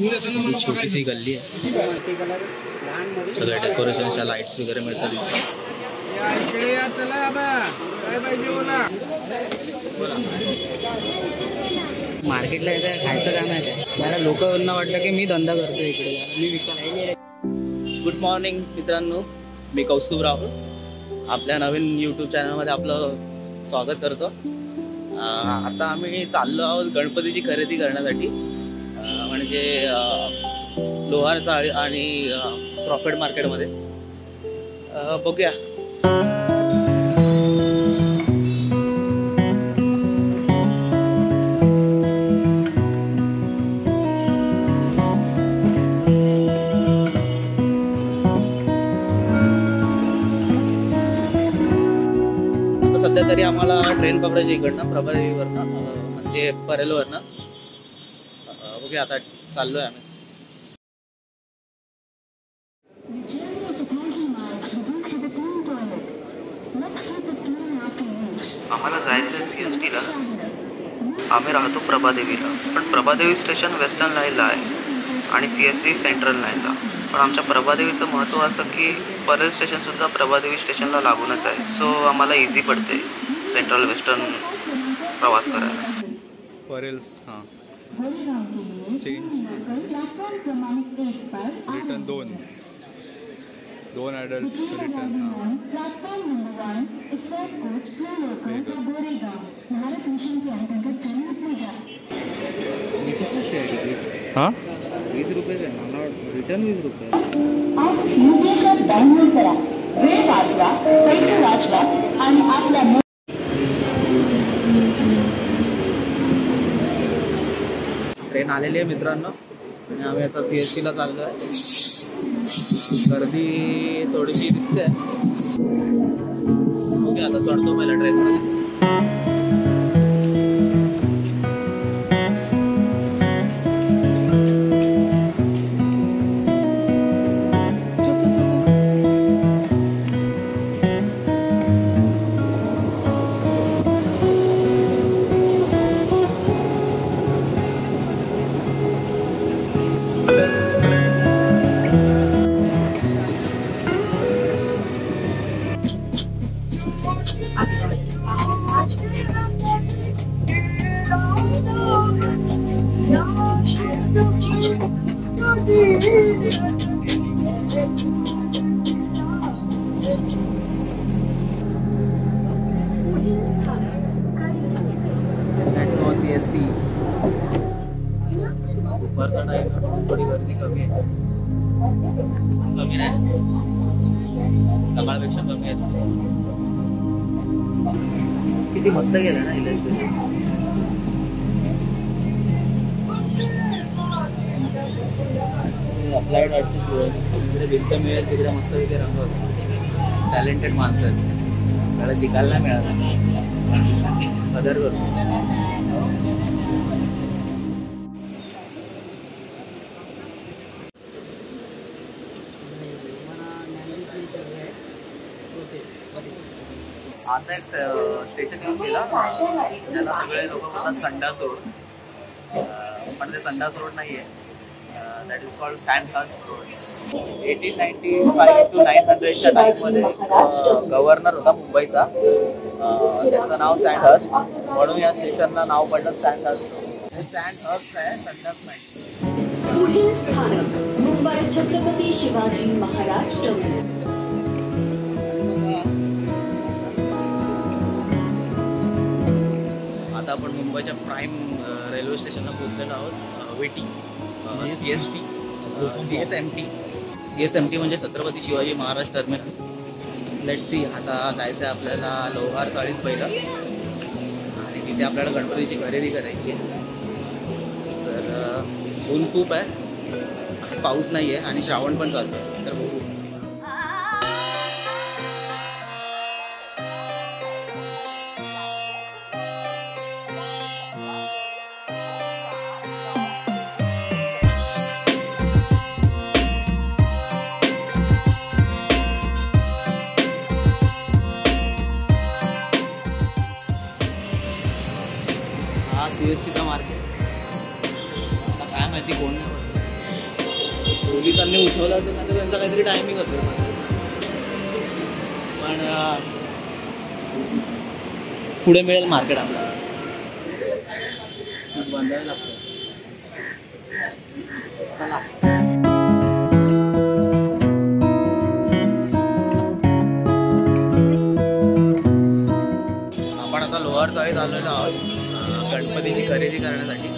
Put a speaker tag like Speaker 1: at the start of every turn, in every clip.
Speaker 1: छोटीशी गल्ली आहे, सगळ्या डेकोरेशनच्या लाईट्स वगैरे मिळतात. मार्केटला येतं खायचं काम आहे ते. मला लोकांना वाटलं की मी धंदा करतो इकडे, मी विकतो. गुड मॉर्निंग मित्रांनो, मी कौस्तुभ राहुल आपल्या नवीन यूट्यूब चॅनलमध्ये आपलं स्वागत करतो. आता आम्ही चाललो आहोत गणपतीची खरेदी करण्यासाठी, म्हणजे लोहार चाळी आणि प्रॉफिट मार्केटमध्ये. बघूया. सध्या तरी आम्हाला ट्रेन पकडायची इकडनं प्रभादेवीवरनं, म्हणजे परेलवरनं. बघूया आता चाललोय आम्ही.
Speaker 2: आम्हाला जायचं CSTला. आम्ही राहतो प्रभादेवीला, पण प्रभादेवी स्टेशन वेस्टर्न लाईनला आहे आणि CST सेंट्रल लाईनला. पण आमच्या प्रभादेवीचं महत्त्व असं की परेल स्टेशनसुद्धा प्रभादेवी स्टेशनला लागूनच आहे. सो आम्हाला इझी पडते सेंट्रल वेस्टर्न प्रवास करायला.
Speaker 3: परेल्स हां चेंज रिटर्न दोन ॲडल्ट रिटर्न. हां
Speaker 1: 20 रुपये आहे मला, रिटर्न 20 रुपये. ट्रेन आलेली आहे मित्रांनो आणि आम्ही आता CSTला चाललो आहे. गर्दी थोडीशी दिसते. ओके, आता चढतो पहिला ट्रेनमध्ये. CST दुपारचा टाइम, थोडी गर्दी कमी आहे. कमी नाही, सकाळपेक्षा कमी आहे. किती मस्त गेलं ना इलेक्ट्रिक. अप्लाइड आर्ट्सची तिकडे भिंत मिळेल तिकडे मस्त वगैरे रंग होतो. टॅलेंटेड माणसं आहेत, त्याला शिकायला नाही मिळालं. कदर करतो. आता एक स्टेशन येऊन गेला, त्याला सगळे लोक बोलतात संडास रोड, पण ते संडास रोड नाही आहे. That is called Sandhurst road. 1895 to 1900च्या टाईममध्ये गव्हर्नर होता मुंबईचा, त्याचं नाव सँडहर्स्ट, म्हणून या स्टेशनला नाव पडलं सँडहर्स्ट. सँडहर्स्ट आहे, संडास नाही.
Speaker 4: पुढील स्थानक मुंबई छत्रपती शिवाजी महाराज टर्मिनस.
Speaker 1: आता आपण मुंबईच्या प्राईम रेल्वे स्टेशनला पोहोचलेलो आहोत. वेटी CSMT म्हणजे Chhatrapati Shivaji Maharaj terminus. Let's see, आता जायचं आहे आपल्याला लोहार चाळीत पहिलं आणि तिथे आपल्याला गणपतीची खरेदी करायची आहे. तर ऊन खूप आहे, पाऊस नाही आहे आणि श्रावण पण चालू आहे, तर बघू. CSTचा मार्केट. आता काय माहिती कोण नाही. पोलिसांनी उठवलं असेल ना तर त्यांचा काहीतरी टायमिंग असेल. पण पुढे मिळेल मार्केट आपल्याला. बांधायला लागतं. चला आपण आता लोअर चाळीत आलेलो आहोत गणपतीची खरेदी करण्यासाठी.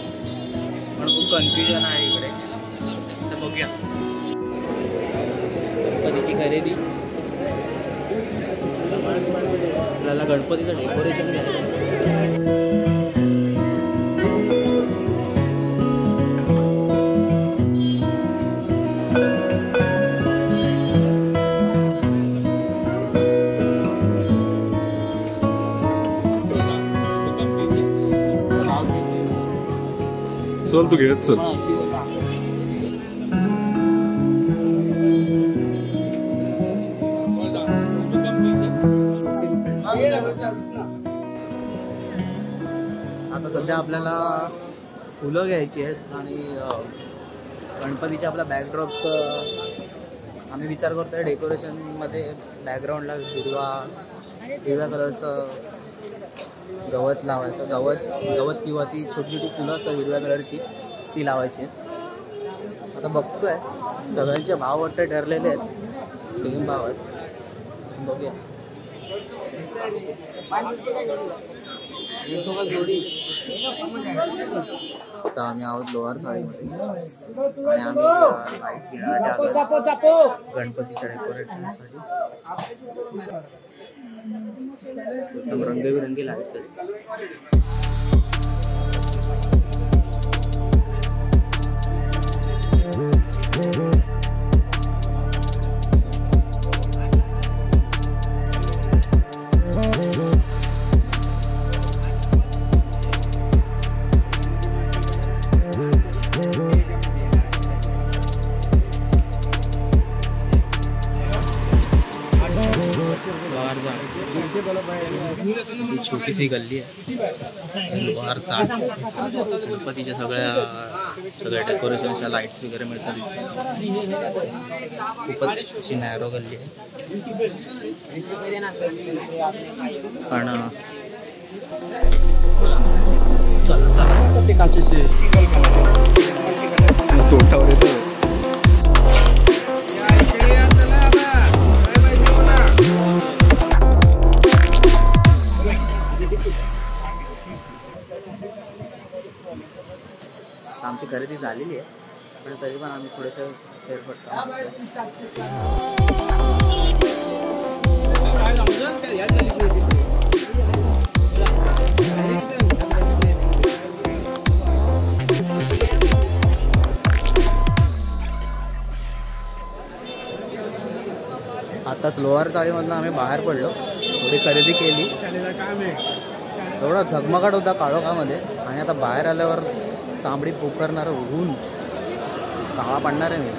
Speaker 1: पण खूप कन्फ्युजन आहे इकडे, तर बघूया. गणपतीची खरेदी, आपल्याला गणपतीचं डेकोरेशन घ्यायचं.
Speaker 3: चल तू घेत चल.
Speaker 1: आता सध्या आपल्याला फुलं घ्यायची आहेत आणि गणपतीच्या आपल्या बॅकड्रॉपचं आम्ही विचार करतोय डेकोरेशनमध्ये बॅकग्राऊंडला हिरव्या कलरचं गवत लावायचं. गवत किंवा ती छोटी छोटी फुलं असतात हिरव्या कलरची, ती लावायची. आता बघतोय सगळ्यांचे भाव वाटते ठरलेले आहेत, सेम भाव आहेत. बघूया. आता आम्ही आहोत लोअर चाळीमध्ये आणि आम्ही लाईट्स घेण्यासाठी आलो गणपतीच्या डेकोरेशनसाठी. एकदम रंगीबेरंगी लाईट्स आहेत. छोटीशी गल्ली आहे. लोहार चाळ गणपतीच्या सगळ्या डेकोरेशनच्या लाईट्स वगैरे मिळतात. खूपच अशी नॅरो गल्ली आहे. पण चला ते काचेचे
Speaker 3: तोंडावर येतो.
Speaker 1: आमची खरेदी झालेली आहे, पण तरी पण आम्ही थोडंसं फेरफटका. आताच लोअर चाळीमधनं आम्ही बाहेर पडलो, थोडी खरेदी केली. एवढा झगमगाट होता काळोखामध्ये आणि आता बाहेर आल्यावर चांबडी पोखरणारं ऊन, काळा पडणार आहे. मी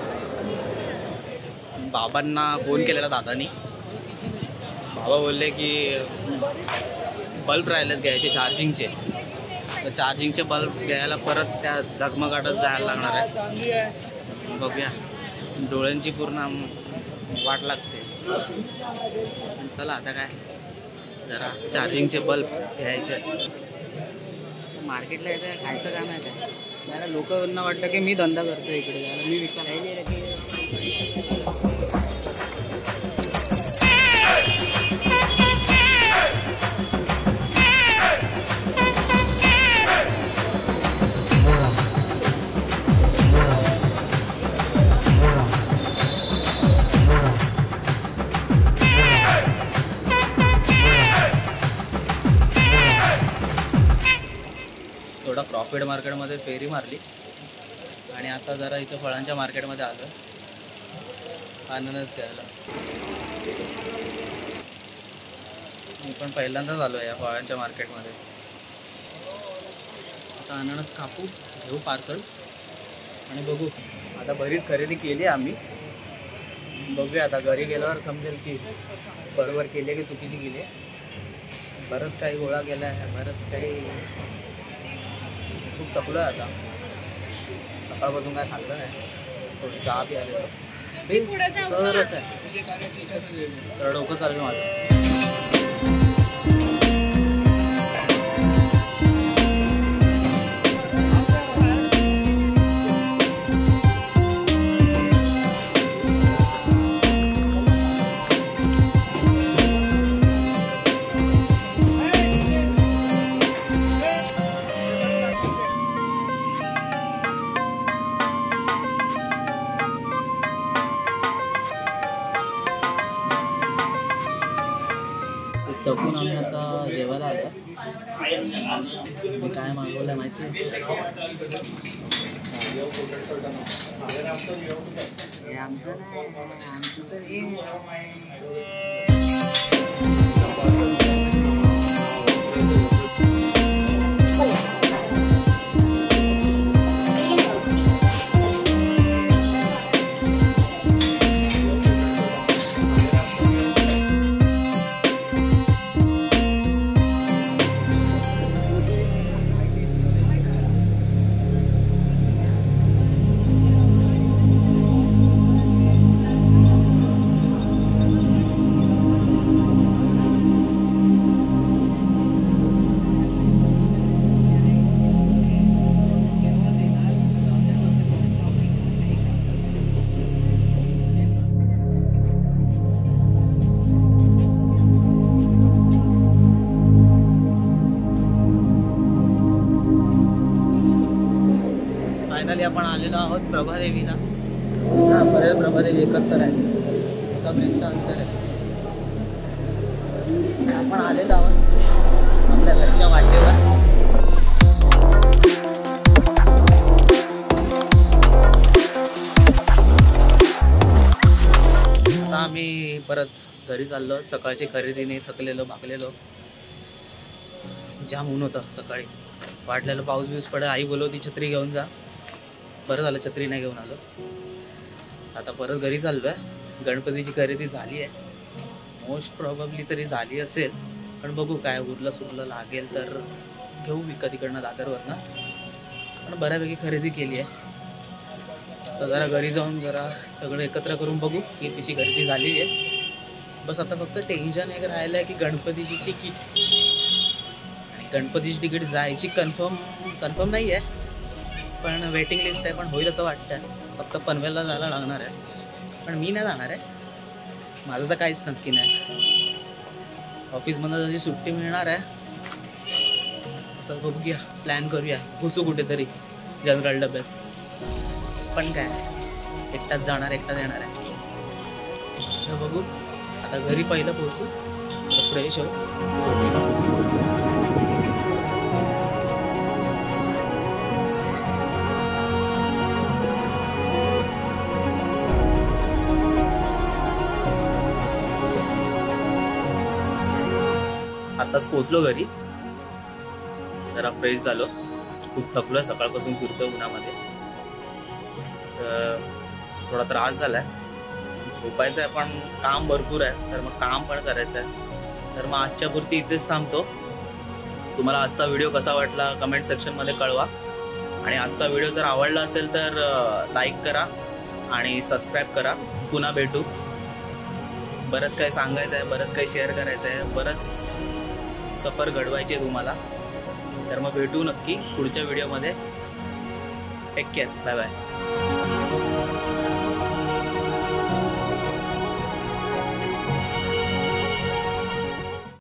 Speaker 1: बाबांना फोन केलेला दादानी. बाबा बोलले की बल्ब राहिलेत घ्यायचे चार्जिंगचे, तर चार्जिंगचे बल्ब घ्यायला परत त्या झगमगाटात जायला लागणार आहे. बघूया, डोळ्यांची पूर्ण वाट लागते. चला आता काय, जरा चार्जिंगचे बल्ब घ्यायचे. मार्केटला येतं खायचं काम आहे काय. जरा लोकांना वाटतं की मी धंदा करतो इकडे, जरा मी विकायला. थोडा प्रॉफिट मार्केटमध्ये फेरी मारली आणि आता जरा इथं फळांच्या मार्केटमध्ये आलो अननस घ्यायला. मी पण पहिल्यांदाच आलो आहे या फळांच्या मार्केटमध्ये. आता अननस कापू, घेऊ पार्सल आणि बघू. आता बरीच खरेदी केली आम्ही, बघूया आता घरी गेल्यावर समजेल की बरोबर केली आहे की चुकीची केली आहे. बरंच काही गोळा केला आहे, बरंच काही खूप थकलो आहे आता. सकाळपासून काय खाल्लं नाही. थोडी चहा बी आलेलो सरस आहे तर डोकं चाललं माझं. तपून आम्ही आता जेवायला आलो. मी काय मागवलं माहिती आहे? आमचं फायनली आपण आलेलो आहोत प्रभादेवीला. बरेच प्रभादेवी एकत्र आहे, एका ब्रिजचं अंतर आहे. आपण आलेलो आहोत आपल्या घरच्या वाटेवर. आता आम्ही परत घरी चाललो. सकाळची खरेदीने थकलेलो भागलेलो. जाम ऊन होतं सकाळी, वाटलेलं पाऊस बिऊस पडे. आई बोलवती छत्री घेऊन जा, बरं झालं छत्री नाही घेऊन आलो. आता परत घरी चाललो आहे. गणपतीची खरेदी झाली आहे, मोस्ट प्रॉबेबली तरी झाली असेल, पण बघू काय उरलं सुरलं लागेल तर घेऊ विकत इकडनं दादरवरनं. पण बऱ्यापैकी खरेदी केली आहे. तर जरा घरी जाऊन जरा सगळं एकत्र करून बघू की तिची खरेदी झाली आहे. बस आता फक्त टेन्शन एक राहिलं आहे की गणपतीची तिकीट. आणि गणपतीची तिकीट जायची कन्फर्म नाही आहे, पण वेटिंग लिस्ट आहे. पण होईल असं वाटतं. फक्त पनवेलला जायला लागणार आहे, पण मी नाही जाणार आहे. माझं तर काहीच नक्की नाही. ऑफिसमधून जशी सुट्टी मिळणार आहे असं बघूया, प्लॅन करूया, घुसू कुठेतरी जनरल डब्यात. पण काय एकटाच जाणार, एकटाच येणार आहे. तर बघू आता घरी पहिलं पोहोचू, फ्रेश हो. आताच पोचलो घरी, जरा फ्रेश झालो. खूप थकलोय, सकाळपासून फिरतोय उन्हामध्ये. तर थोडा त्रास झालाय, झोपायचं आहे पण काम भरपूर आहे, तर मग काम पण करायचं आहे. तर मग आजच्या पुरती इथेच थांबतो. तुम्हाला आजचा व्हिडिओ कसा वाटला कमेंट सेक्शनमध्ये कळवा. आणि आजचा व्हिडिओ जर आवडला असेल तर लाईक करा आणि सबस्क्राईब करा. पुन्हा भेटू. बरंच काही सांगायचं आहे, बरंच काही शेअर करायचं आहे, बरंच सफर घडवायची आहे तुम्हाला. तर मग भेटू नक्की पुढच्या व्हिडिओमध्ये. Take care, bye bye.